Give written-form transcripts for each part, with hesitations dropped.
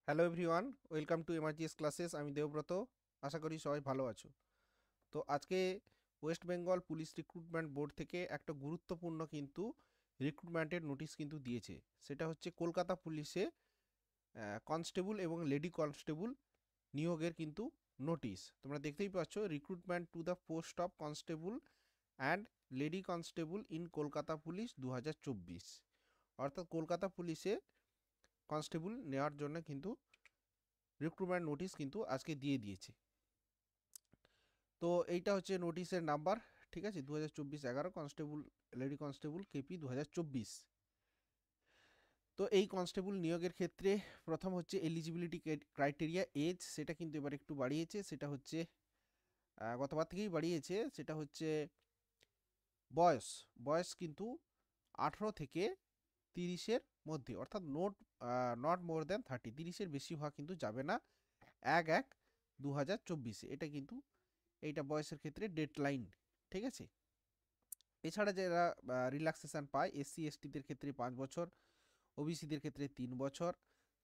Hello everyone, welcome to MRGS classes. আমি দেবব্রত। আশা করি সবাই ভালো আছো। তো আজকে West Bengal police recruitment board থেকে একটা গুরুত্বপূর্ণ কিন্তু রিক্রুটমেন্টের নোটিশ কিন্তু দিয়েছে। সেটা হচ্ছে কলকাতা পুলিশে কনস্টেবল এবং লেডি কনস্টেবল নিয়োগের কিন্তু নোটিশ। তোমরা দেখতেই পাচ্ছ, recruitment to the post of constable and lady constable in Kolkata police 2024। অর্থাৎ কলকাতা পুলিশে কনস্টেবল নেওয়ার জন্য কিন্তু রিক্রুটমেন্ট নোটিশ কিন্তু আজকে দিয়ে দিয়েছে। তো এইটা হচ্ছে নোটিশের নাম্বার, ঠিক আছে, 2024-11 কনস্টেবল, লেডি কনস্টেবল কেপি 2024। তো এই কনস্টেবল নিয়োগের ক্ষেত্রে প্রথম হচ্ছে এলিজিবিলিটি ক্রাইটেরিয়া, এজ, সেটা কিন্তু এবার একটু বাড়িয়েছে। সেটা হচ্ছে গতবার থেকেই বাড়িয়েছে। সেটা হচ্ছে বয়স, বয়স কিন্তু 18 থেকে 30-এর মধ্যে, অর্থাৎ নট মোর দ্যান 30, 30-এর বেশি হওয়া কিন্তু যাবে না 1/1/2024। এটা কিন্তু এইটা বয়সের ক্ষেত্রে ডেডলাইন, ঠিক আছে। এছাড়া যারা রিল্যাক্সেশন পায়, এসসি এসটিদের ক্ষেত্রে 5 বছর, ওবিসিদের ক্ষেত্রে 3 বছর,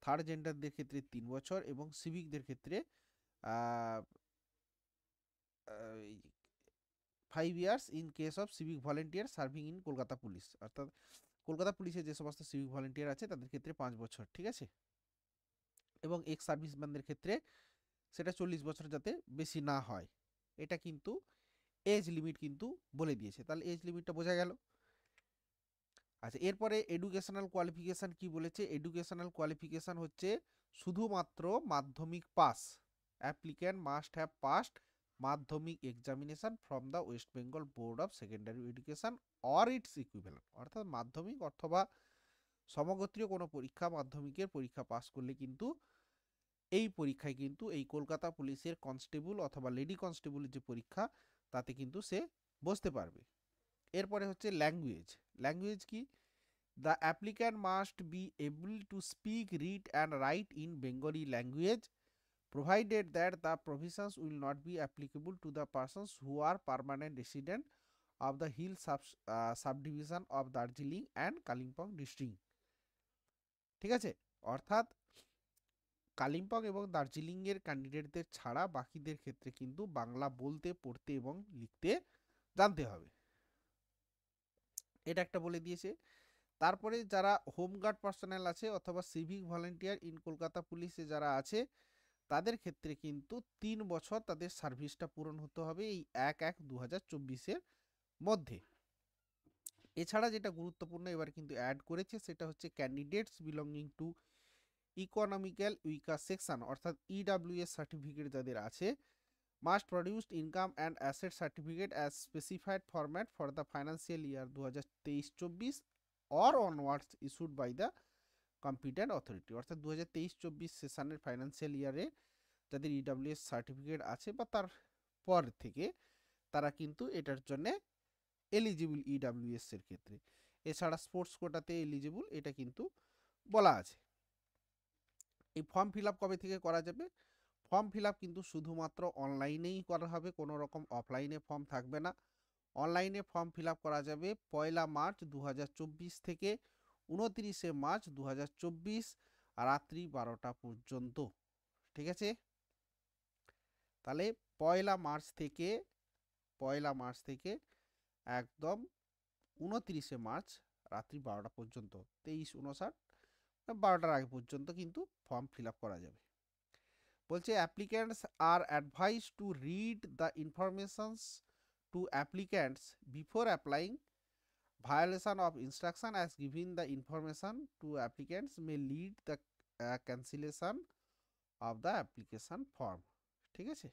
থার্ড জেন্ডারদের ক্ষেত্রে 3 বছর এবং সিভিকদের ক্ষেত্রে 5 years in case of civic volunteer serving in Kolkata police. অর্থাৎ কলকাতা পুলিশে যে সমস্ত সিভিক ভলেন্টিয়ার আছে তাদের ক্ষেত্রে 5 বছর, ঠিক আছে। এবং এক্স সার্ভিসম্যানদের ক্ষেত্রে সেটা 40 বছর যাতে বেশি না হয়, এটা কিন্তু এজ লিমিট কিন্তু বলে দিয়েছে। তাহলে এজ লিমিটটা বোঝা গেল। আচ্ছা, এরপরে এডুকেশনাল কোয়ালিফিকেশান কি বলেছে? এডুকেশনাল কোয়ালিফিকেশান হচ্ছে শুধুমাত্র Madhyamik pass. Applicant must have passed Madhyamik examination from the West Bengal board of secondary education or its equivalent. অর্থাৎ মাধ্যমিক অথবা সমগোত্রীয় কোনো পরীক্ষা, মাধ্যমিকের পরীক্ষা পাস করলে কিন্তু এই পরীক্ষায় কিন্তু এই কলকাতা পুলিশের কনস্টেবল অথবা লেডি কনস্টেবলের যে পরীক্ষা, তাতে কিন্তু সে বসতে পারবে। এরপরে হচ্ছে ল্যাঙ্গুয়েজ। ল্যাঙ্গুয়েজ কি? The applicant must be able to speak, read and right in Bengali language provided that the provisions will not be applicable to the persons who are permanent resident of the hill subdivision of Darjeeling and Kalimpong district, ঠিক আছে। অর্থাৎ কালিম্পং এবং দার্জিলিংয়ের ক্যান্ডিডেটদের ছাড়া বাকিদের ক্ষেত্রে কিন্তু বাংলা বলতে, পড়তে এবং লিখতে জানতে হবে, এটা একটা বলে দিয়েছে। তারপরে যারা হোমগার্ড পার্সোনাল আছে অথবা সিভিক ভলেন্টিয়ার ইন কলকাতা পুলিশে যারা আছে, তাদের ক্ষেত্রে কিন্তু 3 বছর তাদের সার্ভিসটা পূরণ হতে হবে এই 1/1/2024-এর মধ্যে। এছাড়া যেটা গুরুত্বপূর্ণ এবার কিন্তু অ্যাড করেছে, সেটা হচ্ছে candidates belonging to economical weaker section, অর্থাৎ ইডাব্লিউএস সার্টিফিকেট যাদের আছে, must produced income and asset certificate as specified format for the financial year 2023-24 or onwards issued by the competent authority. অর্থাৎ 2023-24 সেশনের ফাইন্যান্সিয়াল ইয়ারে যাদের ইডাব্লিউএস সার্টিফিকেট আছে বা তার পর থেকে, তারা কিন্তু এটার জন্য এলিজিবল ইডাব্লিউএস এর ক্ষেত্রে। এছাড়া স্পোর্টস কোটাতে এলিজিবল, এটা কিন্তু বলা আছে। এই ফর্ম ফিল আপ কবে থেকে করা যাবে? ফর্ম ফিল আপ কিন্তু শুধুমাত্র অনলাইনেই করা হবে, কোনো রকম অফলাইনে ফর্ম থাকবে না। অনলাইনে ফর্ম ফিল আপ করা যাবে 1 মার্চ 2024 থেকে 29 মার্চ 2024 রাত্রি 12টা পর্যন্ত, ঠিক আছে। তাহলে 1 মার্চ থেকে একদম 29 মার্চ রাত্রি 12টা পর্যন্ত, 23-59 12টার আগে পর্যন্ত কিন্তু ফর্ম ফিল আপ করা যাবে। বলছে applicants are advise to read the informations to applicants before applying, violation of instruction as giving the information to applicants may lead the cancellation of the application form, ঠিক আছে।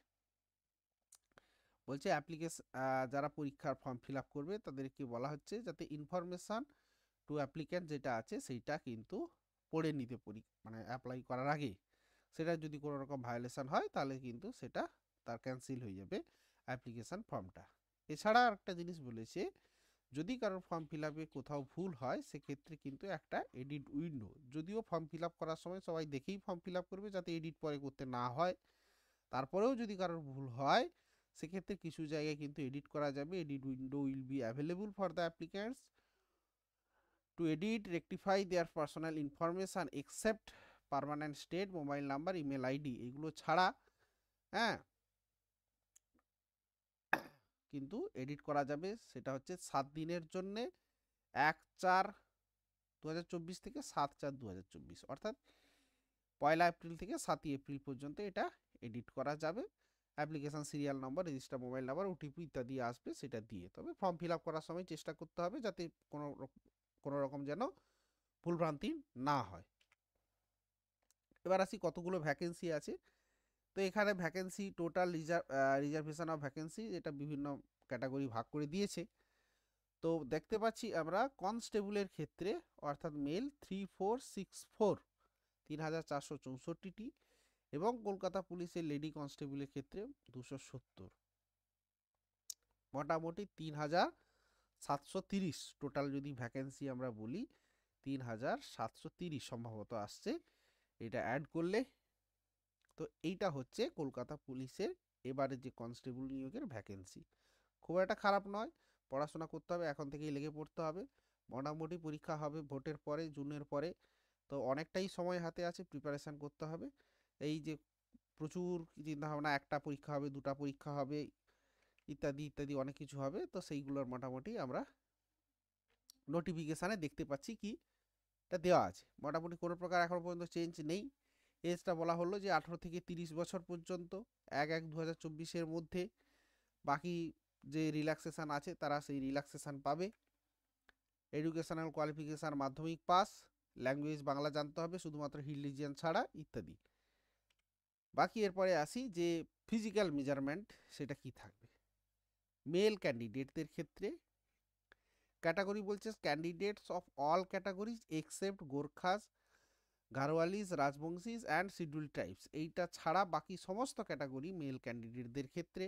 বলছে application, যারা পরীক্ষার form fill up করবে তাদেরকে বলা হচ্ছে যাতে ইনফরমেশন টু অ্যাপ্লিক্যান্ট যেটা আছে সেইটা কিন্তু পড়ে নিতে, মানে অ্যাপ্লাই করার আগে। সেটা যদি কোনো রকম ভায়োলেশন হয় তাহলে কিন্তু সেটা তার ক্যান্সেল হয়ে যাবে অ্যাপ্লিকেশন ফর্মটা। এছাড়া একটা জিনিস বলেছে, যদি কারোর ফর্ম ফিল আপে কোথাও ভুল হয় সেক্ষেত্রে কিন্তু একটা এডিট উইন্ডো, যদিও ফর্ম ফিল আপ করার সময় সবাই দেখেই ফর্ম ফিল আপ করবে যাতে এডিট পরে করতে না হয়, তারপরেও যদি কারোর ভুল হয় সেক্ষেত্রে কিছু জায়গায় কিন্তু এডিট করা যাবে। Edit window will be available for the applicants two edit rectify their personal information except permanent state, mobile number, email ID এগুলো ছাড়া হ্যাঁ কিন্তু এডিট করা যাবে। সেটা হচ্ছে 7 দিনের জন্যে 1/4/2024 থেকে 7/4/2024, অর্থাৎ 1 এপ্রিল থেকে 7 এপ্রিল পর্যন্ত এটা এডিট করা যাবে। Application serial number, register mobile number, OTP ইত্যাদি আসবে সেটা দিয়ে। তবে ফর্ম ফিল আপ করার সময় চেষ্টা করতে হবে যাতে কোনো রকম যেন ভুলভ্রান্তি না হয়। এবার আসি কতগুলো ভ্যাকেন্সি আছে। তো এখানে vacancy total reservation of vacancy এটা বিভিন্ন ক্যাটাগরি ভাগ করে দিয়েছে। তো দেখতে পাচ্ছি আমরা কনস্টেবলের ক্ষেত্রে অর্থাৎ মেল 3464 3464টি, এবং কলকাতা পুলিশের লেডি কনস্টেবলের ক্ষেত্রে 270, মোটামুটি 3730 টোটাল যদি ভ্যাকেন্সি আমরা বলি 3730 সম্ভবত আসছে এটা অ্যাড করলে। তো এইটা হচ্ছে কলকাতা পুলিশের এবারে যে কনস্টেবল নিয়োগের ভ্যাকেন্সি। খুব একটা খারাপ নয়, পড়াশোনা করতে হবে, এখন থেকেই লেগে পড়তে হবে। মোটামুটি পরীক্ষা হবে ভোটের পরে, জুনের পরে, তো অনেকটাই সময় হাতে আছে, প্রিপারেশান করতে হবে। এই যে প্রচুর চিন্তাভাবনা, একটা পরীক্ষা হবে, দুটা পরীক্ষা হবে, ইত্যাদি ইত্যাদি অনেক কিছু হবে। তো সেইগুলোর মোটামুটি আমরা নোটিফিকেশানে দেখতে পাচ্ছি কি এটা দেওয়া আছে। মোটামুটি কোনো প্রকার এখনও পর্যন্ত চেঞ্জ নেই। এজটা বলা হলো যে 18 থেকে 30 বছর পর্যন্ত 1/1/2024 মধ্যে। বাকি যে রিল্যাক্সেশান আছে তারা সেই রিল্যাক্সেশান পাবে। এডুকেশনাল কোয়ালিফিকেশান মাধ্যমিক পাস, ল্যাঙ্গুয়েজ বাংলা জানতে হবে শুধুমাত্র রিলিজিয়ান ছাড়া, ইত্যাদি। বাকি এরপরে আসি যে ফিজিক্যাল মেজারমেন্ট সেটা কি থাকবে। মেল ক্যান্ডিডেটদের ক্ষেত্রে ক্যাটাগরি বলছে candidates of all categories except Gorkhas, Garhwalis, Rajbanshis and scheduled tribes. এইটা ছাড়া বাকি সমস্ত ক্যাটাগরি মেল ক্যান্ডিডেটদের ক্ষেত্রে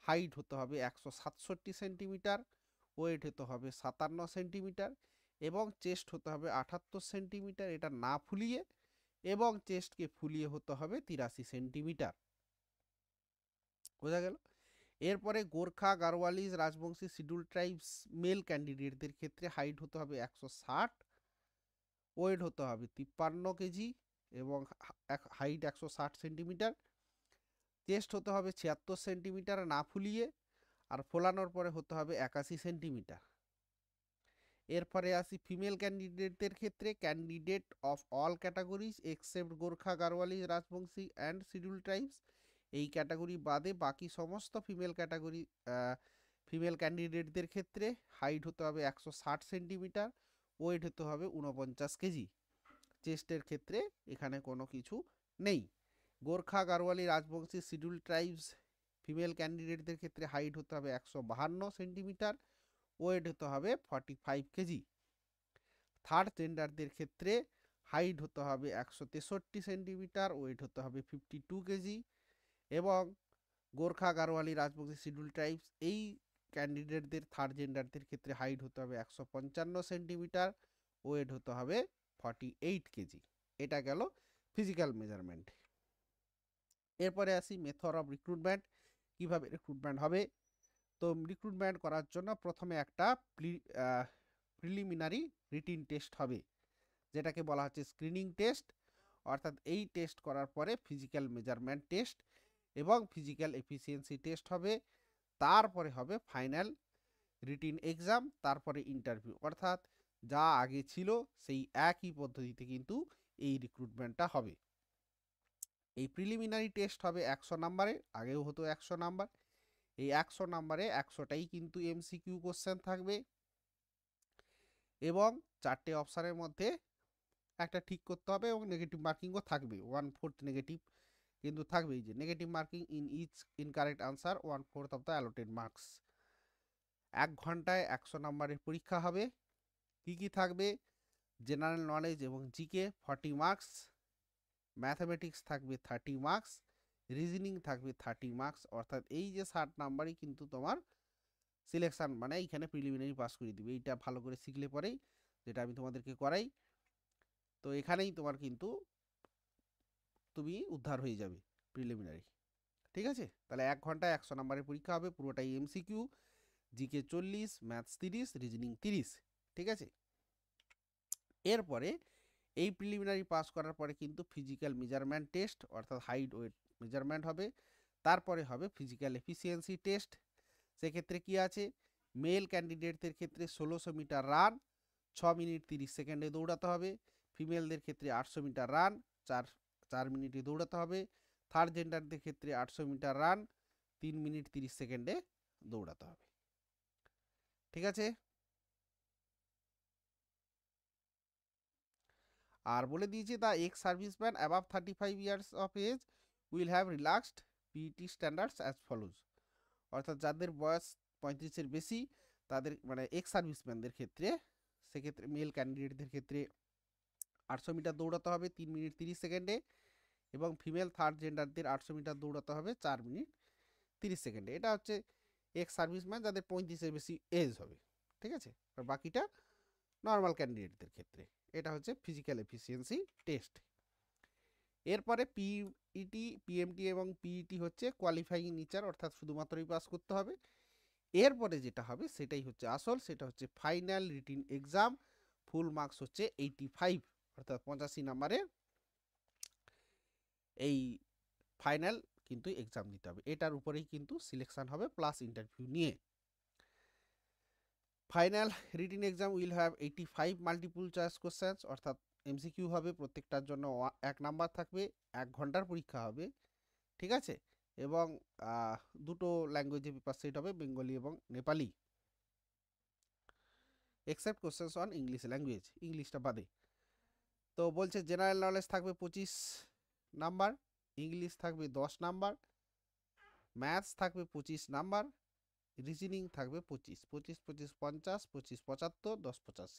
হাইট হতে হবে 167 সেন্টিমিটার, ওয়েট হতে হবে 57 সেন্টিমিটার, এবং চেস্ট হতে হবে 78 সেন্টিমিটার, এটা না ফুলিয়ে, এবং চেস্টকে ফুলিয়ে হতে হবে 83 সেন্টিমিটার। বোঝা গেল? এরপরে Gorkha, Garhwalis, Rajbanshi, scheduled tribes male ক্যান্ডিডেটদের ক্ষেত্রে হাইট হতে হবে 160, ওয়েট হতে হবে 53 কেজি, এবং হাইট 160 সেন্টিমিটার, চেস্ট হতে হবে 76 সেন্টিমিটার না ফুলিয়ে, আর ফোলানোর পরে হতে হবে 81 সেন্টিমিটার। এরপরে আসি ফিমেল ক্যান্ডিডেটদের ক্ষেত্রে candidate of all categories except Gorkha, Garhwali, Rajbanshi and scheduled tribes, এই ক্যাটাগরি বাদে বাকি সমস্ত ফিমেল ক্যান্ডিডেটদের ক্ষেত্রে হাইট হতে হবে 160 সেন্টিমিটার, ওয়েট হতে হবে 49 কেজি। চেস্টের ক্ষেত্রে এখানে কোনো কিছু নেই। Gorkha, Garhwali, Rajbanshi, scheduled tribes female ক্যান্ডিডেটদের ক্ষেত্রে হাইট হতে হবে 152 সেন্টিমিটার, ওয়েট হতে হবে 45 কেজি। থার্ড জেন্ডারদের ক্ষেত্রে হাইট হতে হবে 163 সেন্টিমিটার, ওয়েট হতে হবে 52 কেজি, এবং গোর্খা, গারোয়ালি, রাজবংশী, শিডিউল ট্রাইবস এই ক্যান্ডিডেটদের থার্ড জেন্ডারদের ক্ষেত্রে হাইট হতে হবে 155 সেন্টিমিটার, ওয়েট হতে হবে 48 কেজি। এটা গেল ফিজিক্যাল মেজারমেন্ট। এরপরে আসি মেথড অফ রিক্রুটমেন্ট, কিভাবে রিক্রুটমেন্ট হবে। তো রিক্রুটমেন্ট করার জন্য প্রথমে একটা প্রিলিমিনারি রিটিন টেস্ট হবে, যেটাকে বলা হচ্ছে স্ক্রিনিং টেস্ট। অর্থাৎ এই টেস্ট করার পরে ফিজিক্যাল মেজারমেন্ট টেস্ট এবং ফিজিক্যাল এফিসিয়েন্সি টেস্ট হবে, তারপরে হবে ফাইনাল রিটিন এক্সাম, তারপরে ইন্টারভিউ। অর্থাৎ যা আগে ছিল সেই একই পদ্ধতিতে কিন্তু এই রিক্রুটমেন্টটা হবে। এই প্রিলিমিনারি টেস্ট হবে 100 নাম্বারে, আগেও হতো 100 নাম্বার। এই 100 নাম্বারে 100টাই কিন্তু এমসিকিউ কোশ্চেন থাকবে, এবং 4টে অপশানের মধ্যে একটা ঠিক করতে হবে, এবং নেগেটিভ মার্কিংও থাকবে, 1/4 নেগেটিভ কিন্তু থাকবে। এই যে negative marking in each incorrect answer 1/4 of the allotted marks. 1 ঘন্টায় 100 নাম্বারের পরীক্ষা হবে। কি কি থাকবে? জেনারেল নলেজ এবং জিকে 40 মার্কস, ম্যাথামেটিক্স থাকবে 30 মার্কস, রিজনিং থাকবে 30 মার্কস। অর্থাৎ এই যে 60 নাম্বারই কিন্তু তোমার সিলেকশান, মানে এইখানে প্রিলিমিনারি পাস করে দিবে। এইটা ভালো করে শিখলে পরেই, যেটা আমি তোমাদেরকে করাই, তো এখানেই তোমার কিন্তু তুমি উদ্ধার হয়ে যাবে প্রিলিমিনারি। ঠিক আছে? তাহলে 1 ঘন্টায় 100 নাম্বারের পরীক্ষা হবে, পুরোটাই এমসিকিউ, জিকে 40, ম্যাথস 30, রিজনিং 30। ঠিক আছে? এরপরে এই প্রিলিমিনারি পাস করার পরে কিন্তু ফিজিক্যাল মেজারমেন্ট টেস্ট অর্থাৎ হাইট ওয়েট মেজারমেন্ট হবে, তারপরে হবে ফিজিক্যাল এফিসিয়েন্সি টেস্ট। সেক্ষেত্রে কি আছে, মেল ক্যান্ডিডেটদের ক্ষেত্রে 1600 মিটার রান 6 মিনিট 30 সেকেন্ডে দৌড়াতে হবে, ফিমেলদের ক্ষেত্রে 800 মিটার রান 4 মিনিটে দৌড়াতে হবে, থার্ড জেন্ডারদের ক্ষেত্রে 800 মিটার রান 3 মিনিট 30 সেকেন্ডে দৌড়াতে হবে। ঠিক আছে, আর বলে দিয়েছে the ex serviceman above 35 years of age will have relaxed PET standards as follows. অর্থাৎ যাদের বয়স 35-এর বেশি তাদের মানে এক্স সার্ভিসম্যানদের ক্ষেত্রে, সেক্ষেত্রে মেল ক্যান্ডিডেটদের ক্ষেত্রে 800 মিটার দৌড়াতে হবে 3 মিনিট 30 সেকেন্ডে, এবং ফিমেল থার্ড জেন্ডারদের 800 মিটার দৌড়াতে হবে 4 মিনিট 30 সেকেন্ডে। এটা হচ্ছে এক্স সার্ভিসম্যান যাদের 35-এর বেশি এজ হবে। ঠিক আছে, আর বাকিটা নর্মাল ক্যান্ডিডেটদের ক্ষেত্রে। এটা হচ্ছে ফিজিক্যাল এফিসিয়েন্সি টেস্ট। এরপরে পিইটি, পিএমটি এবং পিইটি হচ্ছে কোয়ালিফাইং নেচার, অর্থাৎ শুধুমাত্রই পাস করতে হবে। এরপরে যেটা হবে সেটাই হচ্ছে আসল, সেটা হচ্ছে final written exam. Full marks হচ্ছে 85, অর্থাৎ 85 নাম্বারের এই ফাইনাল কিন্তু এক্সাম দিতে হবে। এটার উপরেই কিন্তু সিলেকশন হবে প্লাস ইন্টারভিউ নিয়ে। Final written exam will have 85 multiple choice questions, অর্থাৎ এমসিকিউ হবে, প্রত্যেকটার জন্য 1 নাম্বার থাকবে, 1 ঘন্টার পরীক্ষা হবে। ঠিক আছে, এবং দুটো ল্যাঙ্গুয়েজে পেপার সেট হবে, বেঙ্গলি এবং Nepali, except questions on English language, ইংলিশটা বাদে। তো বলছে জেনারেল নলেজ থাকবে 25 নাম্বার, ইংলিশ থাকবে 10 নাম্বার, ম্যাথস থাকবে 25 নাম্বার, রিজনিং থাকবে 25, 25, 25, 50, 25, 75, 10, 85।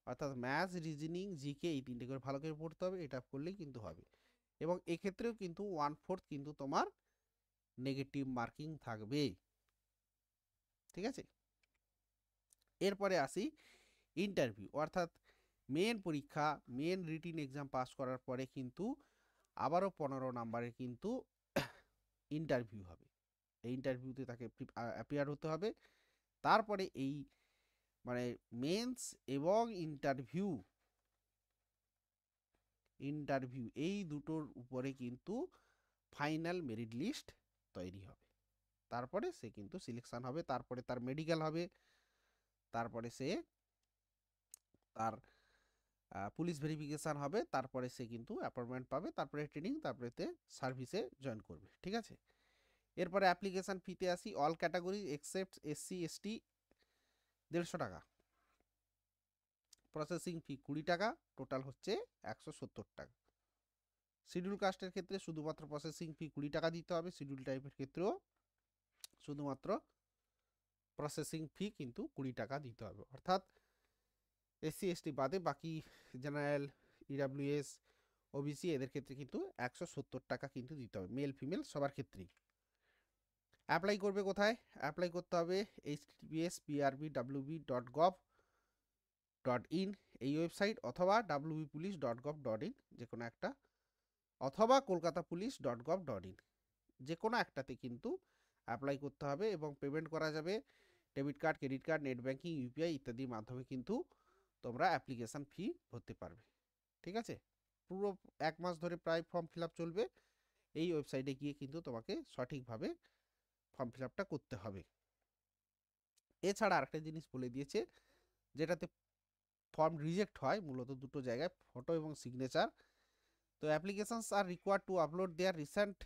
অর্থাৎ ম্যাথস, রিজনিং, জিকে এই তিনটে করে ভালো করে পড়তে হবে, এটা করলেই কিন্তু হবে। এবং এক্ষেত্রেও কিন্তু 1/4 কিন্তু তোমার নেগেটিভ মার্কিং থাকবে। ঠিক আছে, এরপরে আসি ইন্টারভিউ, অর্থাৎ মেন পরীক্ষা, মেন রিটিন এক্সাম পাস করার পরে কিন্তু আবারও 15 নাম্বারের কিন্তু ইন্টারভিউ হবে। এই ইন্টারভিউতে তাকে অ্যাপিয়ার হতে হবে। তারপরে এই মানে মেন্স এবং ইন্টারভিউ এই দুটোর উপরে কিন্তু ফাইনাল মেরিট লিস্ট তৈরি হবে। তারপরে সে কিন্তু সিলেকশন হবে, তারপরে তার মেডিকেল হবে, তারপরে সে তার পুলিশ ভেরিফিকেশান হবে, তারপরে সে কিন্তু অ্যাপয়েন্টমেন্ট পাবে, তারপরে ট্রেনিং, তারপরে সার্ভিসে জয়েন করবে। ঠিক আছে, এরপরে অ্যাপ্লিকেশান ফিতে আসি। All category except SC ST 150 টাকা, প্রসেসিং ফি 20 টাকা, টোটাল হচ্ছে 170 টাকা। শিডিউল কাস্টের ক্ষেত্রে শুধুমাত্র প্রসেসিং ফি 20 টাকা দিতে হবে, শিডিউল টাইপের ক্ষেত্রেও শুধুমাত্র প্রসেসিং ফি কিন্তু 20 টাকা দিতে হবে। অর্থাৎ SC ST বাদে বাকি জেনারেল, EWS, OBC এদের ক্ষেত্রে কিন্তু 170 টাকা কিন্তু দিতে হবে, মেল ফিমেল সবার ক্ষেত্রেই। অ্যাপ্লাই করবে কোথায়? অ্যাপ্লাই করতে হবে https://prb.wb.gov.in এই ওয়েবসাইট, অথবা wbpolice.gov.in যে কোনো একটা, অথবা kolkatapolice.gov.in যে কোনো একটাতে কিন্তু অ্যাপ্লাই করতে হবে। এবং পেমেন্ট করা যাবে debit card, credit card, net banking, UPI ইত্যাদির মাধ্যমে কিন্তু তোমরা অ্যাপ্লিকেশান ফি ভরতে পারবে। ঠিক আছে, পুরো 1 মাস ধরে প্রায় ফর্ম ফিল আপ চলবে। এই ওয়েবসাইটে গিয়ে কিন্তু তোমাকে সঠিকভাবে ফর্ম ফিল আপটা করতে হবে। এছাড়া আরেকটা জিনিস বলে দিয়েছে, যেটাতে ফর্ম রিজেক্ট হয় মূলত দুটো জায়গায়, ফটো এবং সিগনেচার। তো applications are required to upload their recent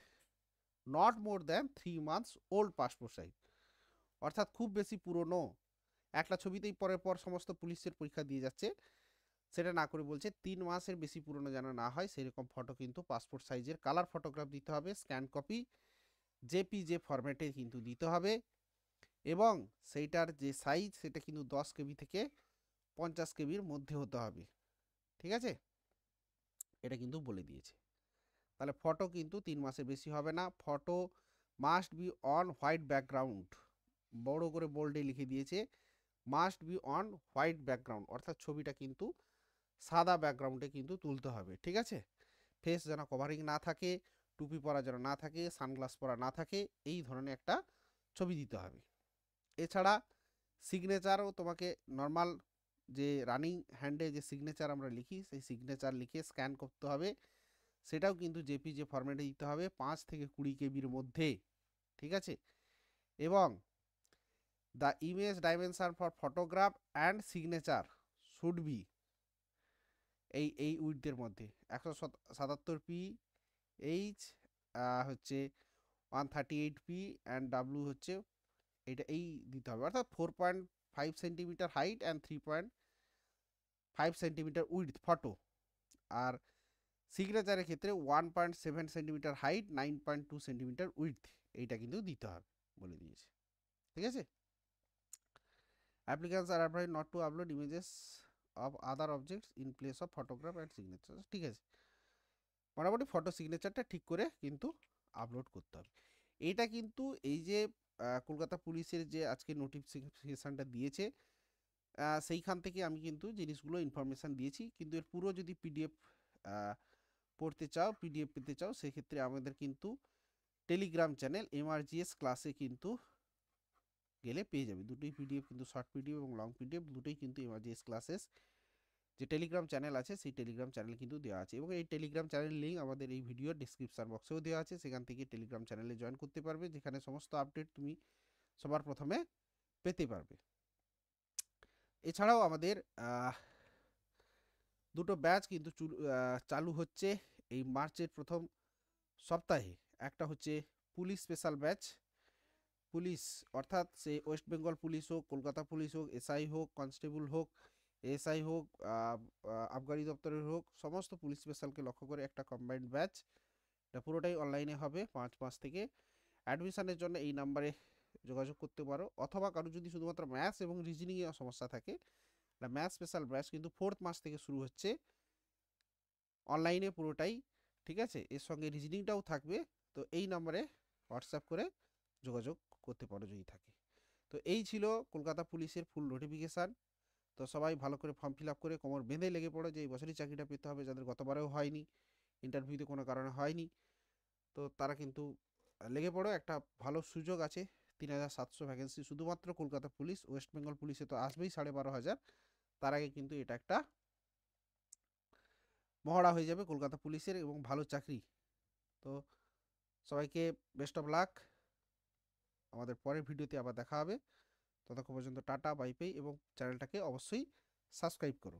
not more than 3 months old passport size, অর্থাৎ খুব বেশি পুরনো একটা ছবিতেই পরের পর সমস্ত পুলিশের পরীক্ষা দিয়ে যাচ্ছে, সেটা না করে বলছে 3 মাসের বেশি পুরনো যেন না হয় সেরকম ফটো কিন্তু পাসপোর্ট সাইজের কালার ফটোগ্রাফ দিতে হবে, স্ক্যান কপি JPG ফরম্যাটে কিন্তু দিতে হবে, এবং সেইটার যে সাইজ সেটা কিন্তু 10 KB থেকে 50 KBর মধ্যে হতে হবে। ঠিক আছে, এটা কিন্তু বলে দিয়েছে। তাহলে ফটো কিন্তু 3 মাসের বেশি হবে না। Photo must be on white background, বড় করে বোল্ডে লিখে দিয়েছে, must be on white background, অর্থাৎ ছবিটা কিন্তু সাদা ব্যাকগ্রাউন্ডে কিন্তু তুলতে হবে। ঠিক আছে, ফেস যেন কভারিং না থাকে, টুপি পরা যেন না থাকে, সানগ্লাস পরা না থাকে, এই ধরনের একটা ছবি দিতে হবে। এছাড়া সিগনেচারও তোমাকে নর্মাল যে রানিং হ্যান্ডে যে সিগনেচার আমরা লিখি সেই সিগনেচার লিখে স্ক্যান করতে হবে, সেটাও কিন্তু জেপিজি ফরম্যাটে দিতে হবে 5 থেকে 20 কেবির মধ্যে, ঠিক আছে। এবং the image dimension for photograph and signature should be এই উইডথের মধ্যে 177 পি এইচ হচ্ছে 138 পি অ্যান্ড ডাব্লিউ হচ্ছে এই দিতে হবে, অর্থাৎ 4.5 centimetre height and 3.5 centimetre width photo. আর সিগনেচারের ক্ষেত্রে 1.7 সেন্টিমিটার হাইট, 9.2 সেন্টিমিটার উইডথ, এইটা কিন্তু দিতে হবে বলে দিয়েছে, ঠিক আছে। Applicants are advised not to upload images of other objects in place of photograph and signature, ঠিক আছে। মোটামুটি ফটো সিগনেচারটা ঠিক করে কিন্তু আপলোড করতে হবে। এইটা কিন্তু এই যে কলকাতা পুলিশের যে আজকে নোটিফিকেশানটা দিয়েছে, সেইখান থেকে আমি কিন্তু জিনিসগুলো ইনফরমেশান দিয়েছি, কিন্তু এর পুরো যদি পিডিএফ পড়তে চাও, পিডিএফ পেতে চাও, সেক্ষেত্রে আমাদের কিন্তু টেলিগ্রাম চ্যানেল এমআরজিএস ক্লাসে কিন্তু গেলে পেয়ে যাবে। দুটোই পিডিএফ কিন্তু, শর্ট পিডিএফ এবং লং পিডিএফ দুটোই কিন্তু এমআরজিএস ক্লাসেস যে টেলিগ্রাম চ্যানেল আছে সেই টেলিগ্রাম চ্যানেল কিন্তু দেওয়া আছে, এবং এই টেলিগ্রাম চ্যানেল লিঙ্ক আমাদের এই ভিডিওর ডিসক্রিপশন বক্সেও দেওয়া আছে, সেখান থেকে টেলিগ্রাম চ্যানেলে জয়েন করতে পারবে, যেখানে সমস্ত আপডেট তুমি সবার প্রথমে পেতে পারবে। এছাড়াও আমাদের দুটো ব্যাচ কিন্তু চালু হচ্ছে এই মার্চের প্রথম সপ্তাহে। একটা হচ্ছে পুলিশ স্পেশাল ব্যাচ, পুলিশ অর্থাৎ সে ওয়েস্ট বেঙ্গল পুলিশ হোক, কলকাতা পুলিশ হোক, এসআই হোক, কনস্টেবল হোক, এসআই হোক, আবগারি দপ্তরের হোক, সমস্ত পুলিশ স্পেশালকে লক্ষ্য করে একটা কম্বাইন্ড ব্যাচ। এটা পুরোটাই অনলাইনে হবে 5 মাস থেকে। অ্যাডমিশনের জন্য এই নাম্বারে যোগাযোগ করতে পারো, অথবা কারো যদি শুধুমাত্র ম্যাথস এবং রিজনিংয়ে সমস্যা থাকে, ম্যাথস স্পেশাল ব্যাচ কিন্তু 4th মাস থেকে শুরু হচ্ছে অনলাইনে পুরোটাই, ঠিক আছে। এর সঙ্গে রিজনিংটাও থাকবে। তো এই নাম্বারে হোয়াটসঅ্যাপ করে যোগাযোগ করতে পারো যদি থাকে। তো এই ছিল কলকাতা পুলিশের ফুল নোটিফিকেশান। তো সবাই ভালো করে ফর্ম ফিল আপ করে কোমর বেঁধে লেগে পড়ো যে এই বছরই চাকরিটা পেতে হবে, যাদের গতবারেও হয়নি, ইন্টারভিউতে কোনো কারণে হয়নি, তো তারা কিন্তু লেগে পড়ো। একটা ভালো সুযোগ আছে, 3700 ভ্যাকেন্সি শুধুমাত্র কলকাতা পুলিশ। ওয়েস্ট বেঙ্গল পুলিশে তো আসবেই 12,500, তার আগে কিন্তু এটা একটা মহড়া হয়ে যাবে কলকাতা পুলিশের, এবং ভালো চাকরি। তো সবাইকে বেস্ট অফ লাক। আমাদের পরের ভিডিওতে আবার দেখা হবে, ততক্ষণ পর্যন্ত টাটা, বাই বাই, এবং চ্যানেলটাকে অবশ্যই সাবস্ক্রাইব করো।